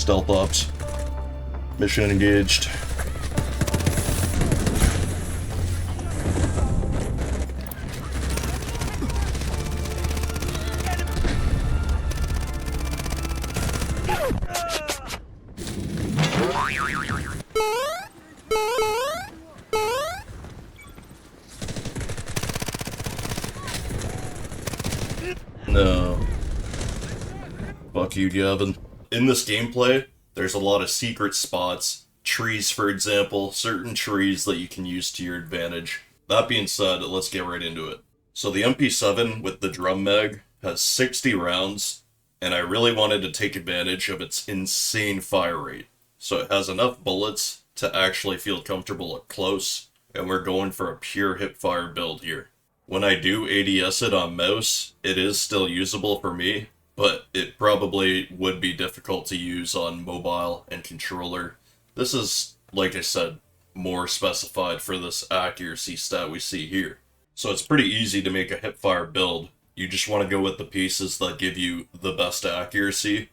Stealth ops. Mission engaged. No. Fuck you, Gavin. In this gameplay, there's a lot of secret spots, trees for example, certain trees that you can use to your advantage. That being said, let's get right into it. So the MP7 with the drum mag has 60 rounds, and I really wanted to take advantage of its insane fire rate. So it has enough bullets to actually feel comfortable up close, and we're going for a pure hipfire build here. When I do ADS it on mouse, it is still usable for me, but it probably would be difficult to use on mobile and controller. This is, like I said, more specified for this accuracy stat we see here. So it's pretty easy to make a hipfire build. You just want to go with the pieces that give you the best accuracy,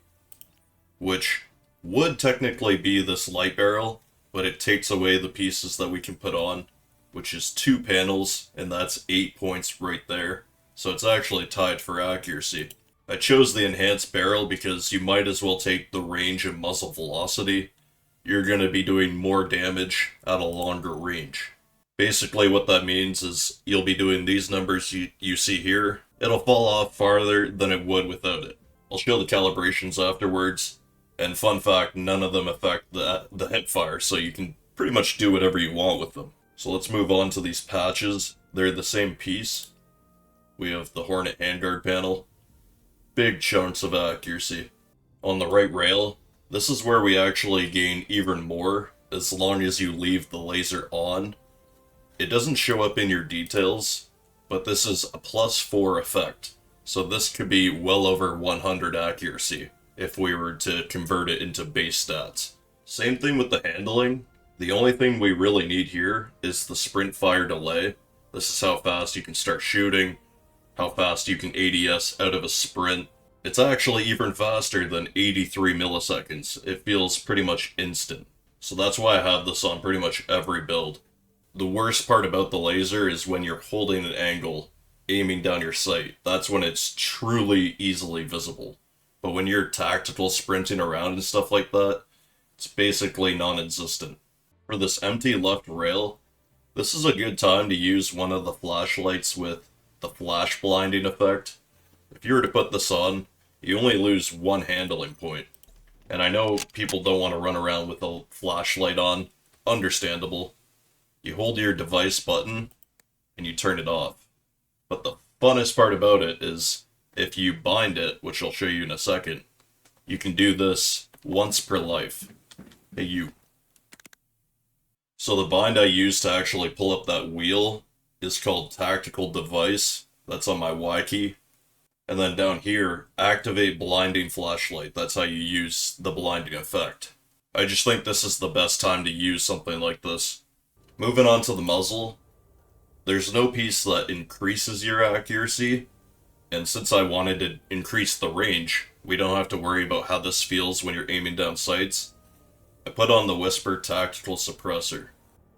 which would technically be this light barrel, but it takes away the pieces that we can put on, which is 2 panels, and that's 8 points right there. So it's actually tied for accuracy. I chose the enhanced barrel because you might as well take the range and muzzle velocity. You're going to be doing more damage at a longer range. Basically what that means is you'll be doing these numbers you see here. It'll fall off farther than it would without it. I'll show the calibrations afterwards, and fun fact, none of them affect the hipfire, so you can pretty much do whatever you want with them. So let's move on to these patches. They're the same piece. We have the Hornet handguard panel. Big chunks of accuracy. On the right rail, this is where we actually gain even more as long as you leave the laser on. It doesn't show up in your details, but this is a +4 effect. So this could be well over 100 accuracy if we were to convert it into base stats. Same thing with the handling. The only thing we really need here is the sprint fire delay. This is how fast you can start shooting, how fast you can ADS out of a sprint. It's actually even faster than 83 milliseconds. It feels pretty much instant. So that's why I have this on pretty much every build. The worst part about the laser is when you're holding an angle, aiming down your sight. That's when it's truly easily visible. But when you're tactical sprinting around and stuff like that, it's basically non-existent. For this empty left rail, this is a good time to use one of the flashlights with the flash blinding effect. If you were to put this on, you only lose 1 handling point. And I know people don't want to run around with a flashlight on. Understandable. You hold your device button and you turn it off. But the funnest part about it is if you bind it, which I'll show you in a second, you can do this once per life. Hey, you. So the bind I use to actually pull up that wheel is called Tactical Device. That's on my Y key. And then down here, Activate Blinding Flashlight. That's how you use the blinding effect. I just think this is the best time to use something like this. Moving on to the muzzle, there's no piece that increases your accuracy, and since I wanted to increase the range, we don't have to worry about how this feels when you're aiming down sights. I put on the Whisper Tactical Suppressor.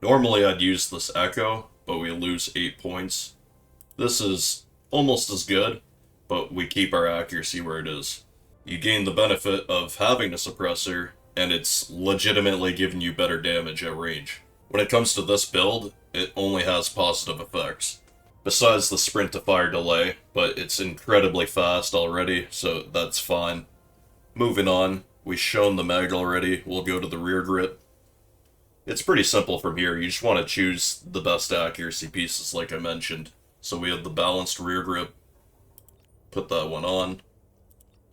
Normally I'd use this Echo, but we lose 8 points. This is almost as good, but we keep our accuracy where it is. You gain the benefit of having a suppressor and it's legitimately giving you better damage at range. When it comes to this build, it only has positive effects. Besides the sprint to fire delay, but it's incredibly fast already, so that's fine. Moving on, we've shown the mag already, we'll go to the rear grip. It's pretty simple from here, you just want to choose the best accuracy pieces like I mentioned. So we have the balanced rear grip, put that one on.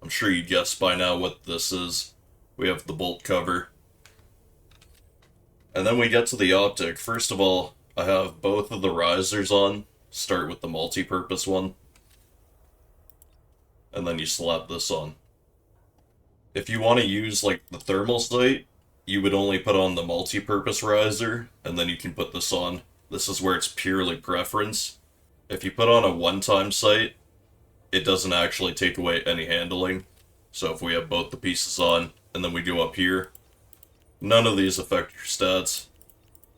I'm sure you guessed by now what this is. We have the bolt cover. And then we get to the optic. First of all, I have both of the risers on. Start with the multi-purpose one. And then you slap this on. If you want to use like the thermal sight, you would only put on the multi-purpose riser, and then you can put this on. This is where it's purely preference. If you put on a one-time sight, it doesn't actually take away any handling. So if we have both the pieces on, and then we go up here, none of these affect your stats.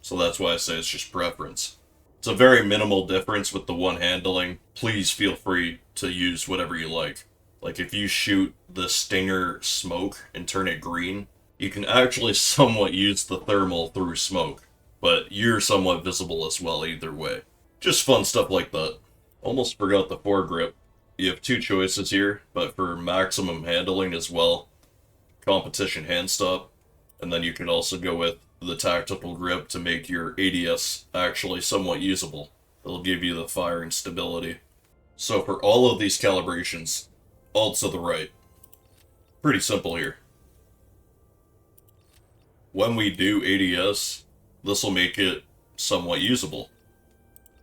So that's why I say it's just preference. It's a very minimal difference with the one handling. Please feel free to use whatever you like. Like if you shoot the Stinger smoke and turn it green, you can actually somewhat use the thermal through smoke, but you're somewhat visible as well either way. Just fun stuff like that. Almost forgot the foregrip. You have two choices here, but for maximum handling as well, competition hand stop, and then you can also go with the tactical grip to make your ADS actually somewhat usable. It'll give you the firing stability. So for all of these calibrations, all to the right. Pretty simple here. When we do ADS, this will make it somewhat usable.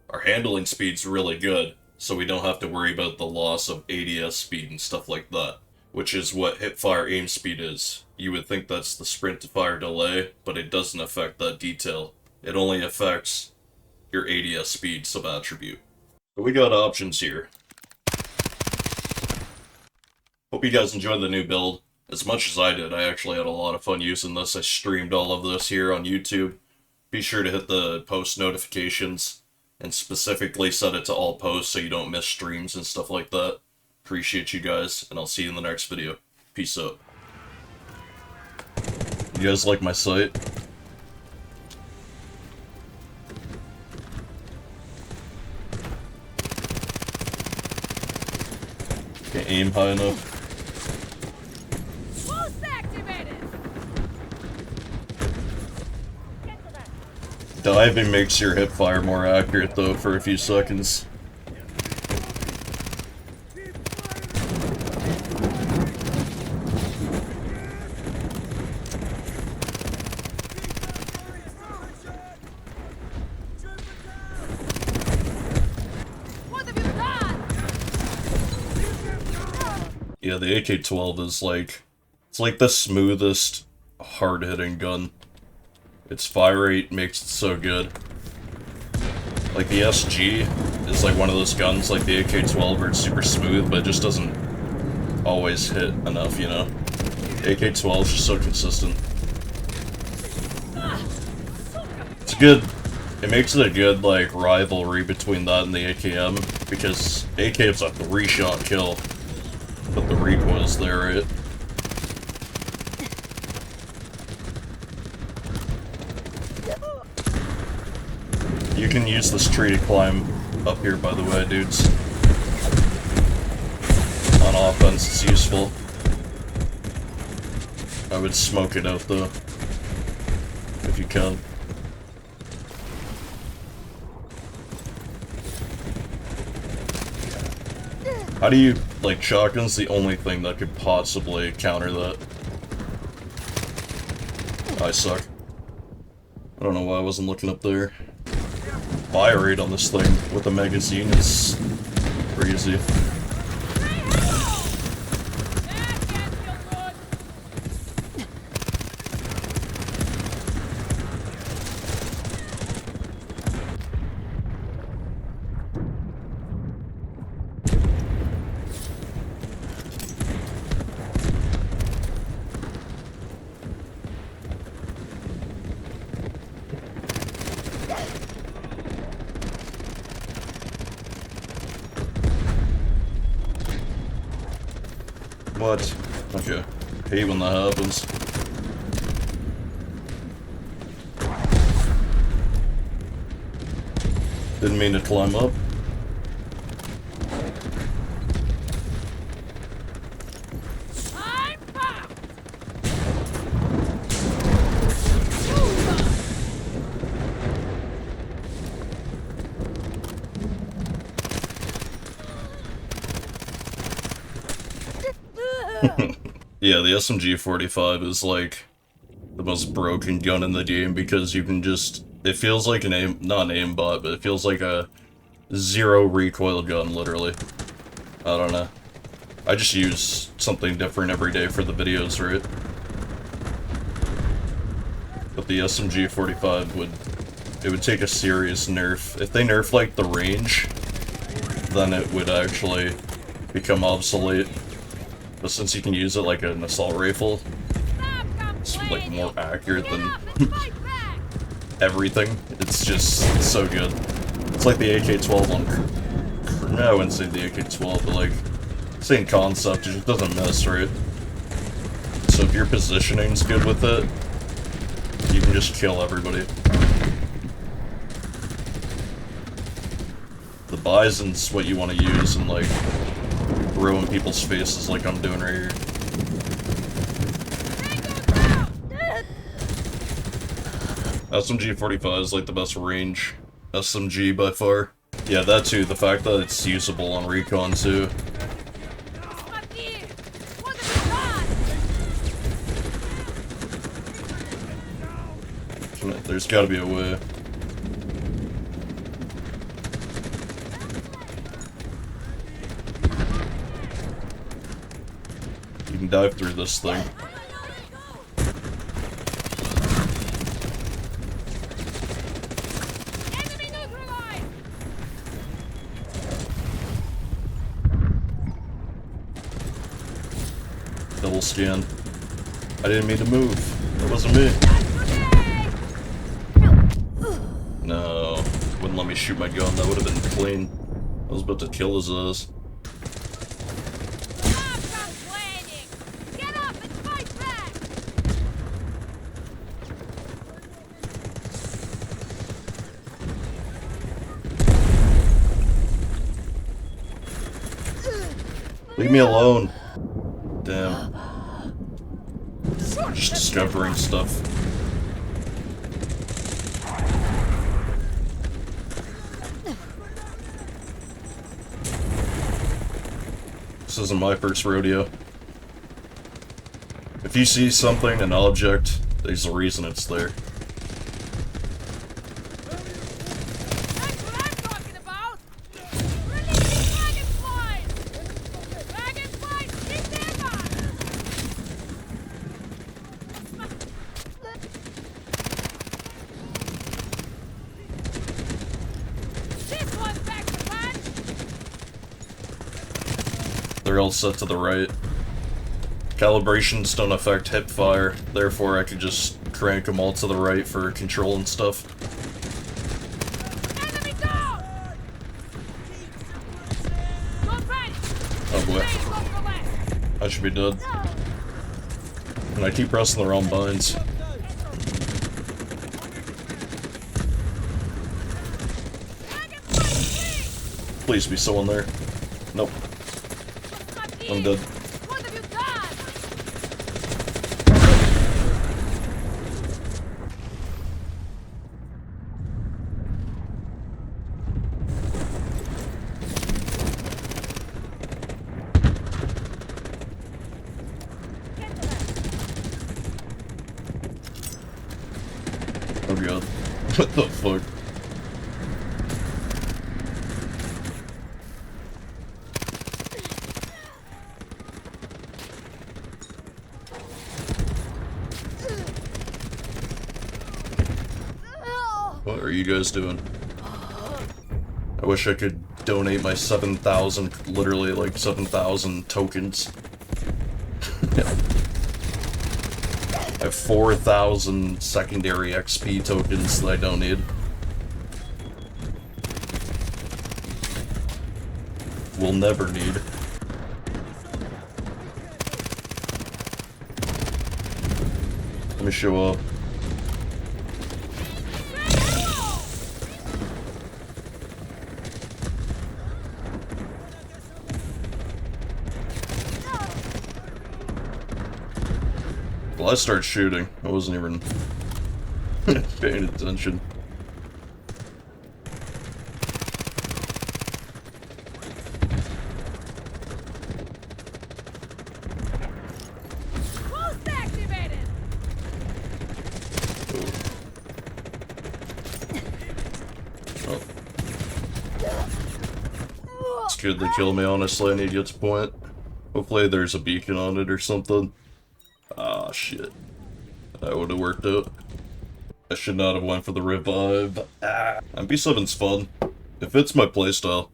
Our handling speed's really good, so we don't have to worry about the loss of ADS speed and stuff like that, which is what hipfire aim speed is. You would think that's the sprint to fire delay, but it doesn't affect that detail. It only affects your ADS speed sub-attribute. So we got options here. Hope you guys enjoyed the new build. As much as I did, I actually had a lot of fun using this. I streamed all of this here on YouTube. Be sure to hit the post notifications and specifically set it to all posts so you don't miss streams and stuff like that. Appreciate you guys, and I'll see you in the next video. Peace out. You guys like my sight? Can't aim high enough. Diving makes your hip fire more accurate though for a few seconds. Yeah, the AK-12 is like, it's like the smoothest, hard-hitting gun. Its fire rate makes it so good. Like the SG is like one of those guns like the AK-12 where it's super smooth, but it just doesn't always hit enough, you know? The AK-12 is just so consistent. It's good. It makes it a good, like, rivalry between that and the AKM, because AKM's a 3-shot kill, but the recoil's there, right? You can use this tree to climb up here, by the way, dudes. On offense, it's useful. I would smoke it out, though, if you can. How do you, like, shotgun's the only thing that could possibly counter that. I suck. I don't know why I wasn't looking up there. Fire rate on this thing with a magazine is crazy. What? Okay. Hate when that happens. Didn't mean to climb up. Yeah, the SMG-45 is like the most broken gun in the game because you can just... It feels like an aim... not an aimbot, but it feels like a zero recoil gun, literally. I don't know. I just use something different every day for the videos, right? But the SMG-45 would... It would take a serious nerf. If they nerf, like, the range, then it would actually become obsolete. But since you can use it like an assault rifle, it's like more accurate than everything. It's just so good. It's like the AK-12 on... I wouldn't say the AK-12, but like, same concept, it just doesn't miss, right? So if your positioning's good with it, you can just kill everybody. The Bison's what you want to use and like ruin people's faces like I'm doing right here. SMG-45 is like the best range SMG by far. Yeah, that too, the fact that it's usable on recon too. There's gotta be a way. You can dive through this thing. Double scan. I didn't mean to move. That wasn't me. No. Wouldn't let me shoot my gun. That would have been clean. I was about to kill his ass. Leave me alone. Damn. Just discovering stuff. This isn't my first rodeo. If you see something, an object, there's a reason it's there. They're all set to the right. Calibrations don't affect hip fire, therefore I could just crank them all to the right for control and stuff. Oh boy. I should be dead. And I keep pressing the wrong buttons. Please be someone there. Nope. I'm dead. What have you done? Oh god. What the fuck? What are you guys doing? I wish I could donate my 7,000, literally like 7,000 tokens. I have 4,000 secondary XP tokens that I don't need. We'll never need. Let me show up. Well, I started shooting. I wasn't even paying attention. It's good they kill me, honestly. I need to get to point. Hopefully there's a beacon on it or something. Ah, shit. That would have worked out. I should not have went for the revive. Ah. MP7's fun. It fits my playstyle.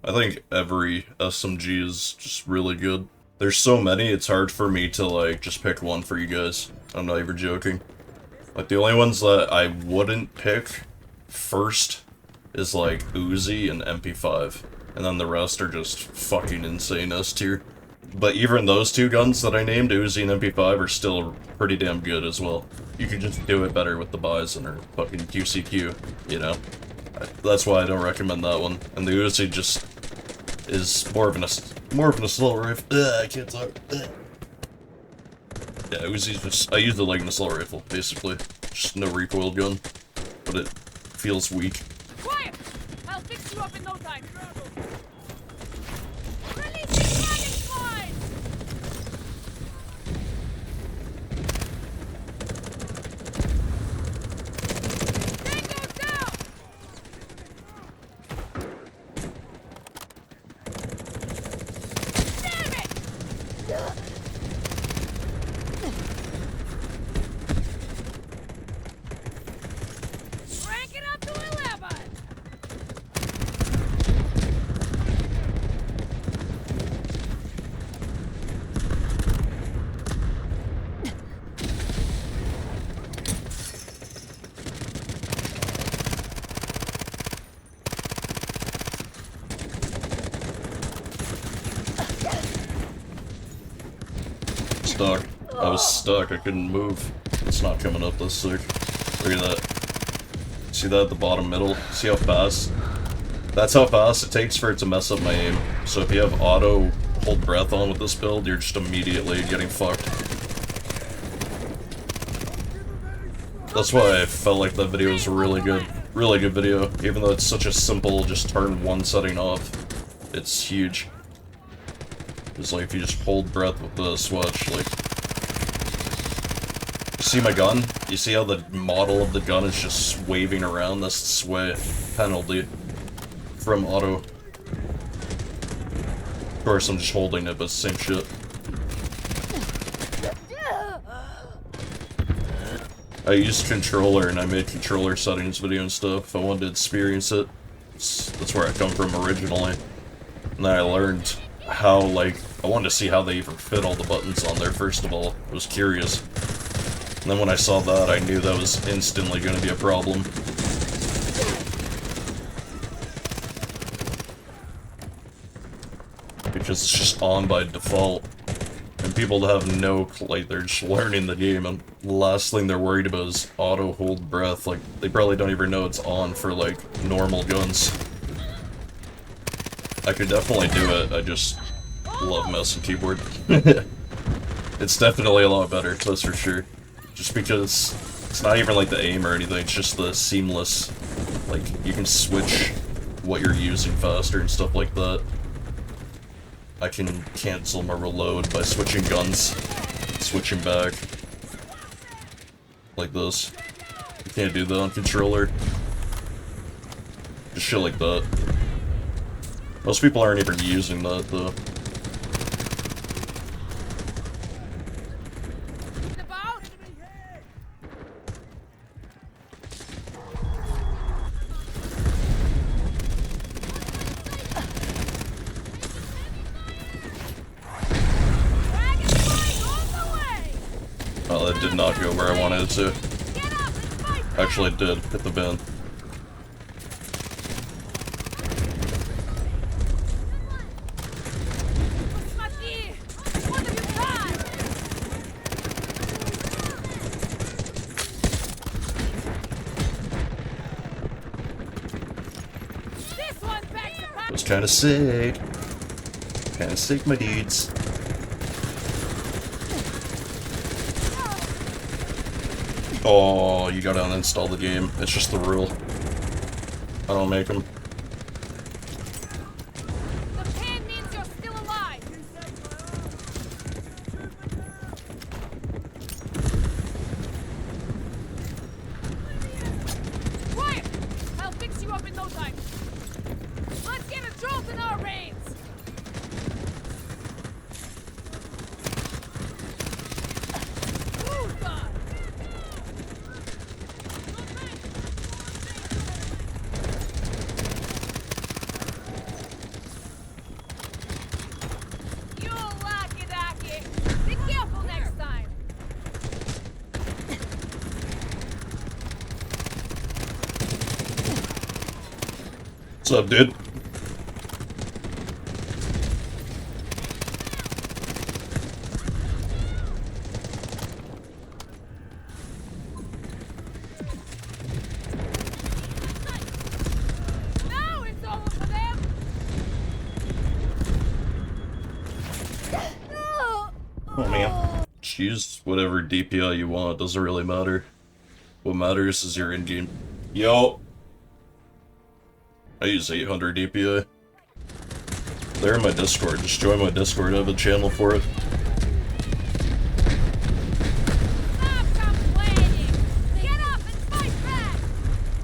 I think every SMG is just really good. There's so many, it's hard for me to, like, just pick one for you guys. I'm not even joking. Like, the only ones that I wouldn't pick first is, like, Uzi and MP5. And then the rest are just fucking insane S tier. But even those two guns that I named, Uzi and MP5, are still pretty damn good as well. You can just do it better with the Bison or fucking QCQ, you know? That's why I don't recommend that one. And the Uzi just is more of an assault rifle. I can't talk. Yeah, Uzi's just, I use it like an assault rifle, basically. Just no recoil gun, but it feels weak. Quiet! I'll fix you up in no time. Release the dragon flies! Tango's down! Damn it! Crank it up to 11! Stuck. I was stuck, I couldn't move. It's not coming up this sick. Look at that. See that at the bottom middle? See how fast? That's how fast it takes for it to mess up my aim. So if you have auto hold breath on with this build, you're just immediately getting fucked. That's why I felt like that video was really good. Really good video. Even though it's such a simple, just turn one setting off. It's huge. It's like if you just hold breath with the switch, like... You see my gun? You see how the model of the gun is just waving around? That's the sway penalty from auto. Of course, I'm just holding it, but it's the same shit. I used controller, and I made controller settings video and stuff. I wanted to experience it. That's where I come from originally. And then I learned how, like, I wanted to see how they even fit all the buttons on there, first of all. I was curious. And then when I saw that, I knew that was instantly going to be a problem. Because it's just on by default. And people have no, like, they're just learning the game, and the last thing they're worried about is auto hold breath. Like, they probably don't even know it's on for, like, normal guns. I could definitely do it, I just love mouse and keyboard. It's definitely a lot better, that's for sure. Just because it's not even like the aim or anything, it's just the seamless, like, you can switch what you're using faster and stuff like that. I can cancel my reload by switching guns, switching back, like this. You can't do that on controller. Just shit like that. Most people aren't even using that, though. Oh, that did not go where I wanted it to. Actually, it did. Hit the bin. It was kinda sick. Kinda sick, my dudes. Oh, you gotta uninstall the game. It's just the rule. I don't make them. The pan means you're still alive. Quiet! I'll fix you up in no time. Let's get a jolt in our reins. Oh, God. You lucky-ducky. Be careful next time. What's up, dude? Now it's over for them. Oh man. Just use whatever DPI you want, doesn't really matter. What matters is your in-game. Yo! I use 800 DPI. They're in my Discord, just join my Discord, I have a channel for it. Stop complaining. Get up and fight back.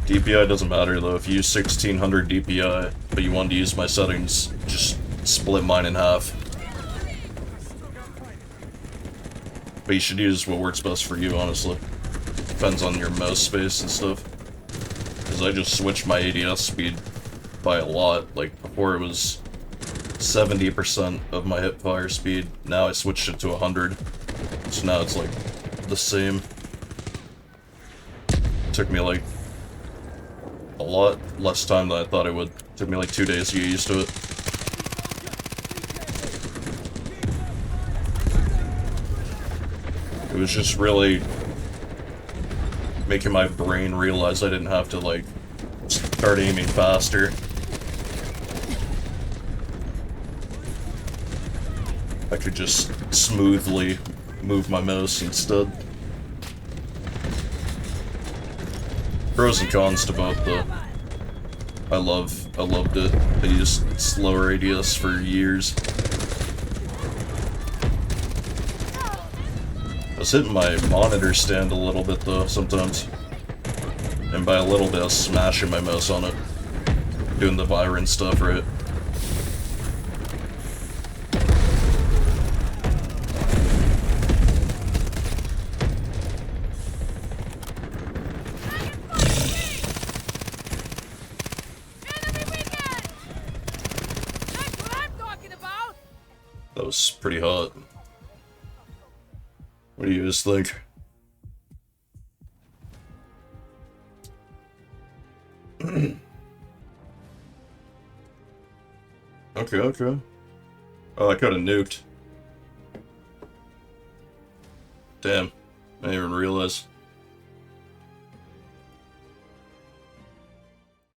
DPI doesn't matter though, if you use 1600 DPI, but you want to use my settings, just split mine in half. But you should use what works best for you, honestly. Depends on your mouse space and stuff. Because I just switched my ADS speed by a lot. Like, before it was 70% of my hip fire speed. Now I switched it to 100. So now it's like the same. Took me like a lot less time than I thought it would. Took me like 2 days to get used to it. It was just really making my brain realize I didn't have to like start aiming faster. I could just smoothly move my mouse instead. Pros and cons to both though. I loved it. I used slower ADS for years. I was hitting my monitor stand a little bit though, sometimes. And by a little bit I was smashing my mouse on it. Doing the Viren stuff, right? That was pretty hot. What do you guys think? Okay. Oh, I could have nuked. Damn, I didn't even realize.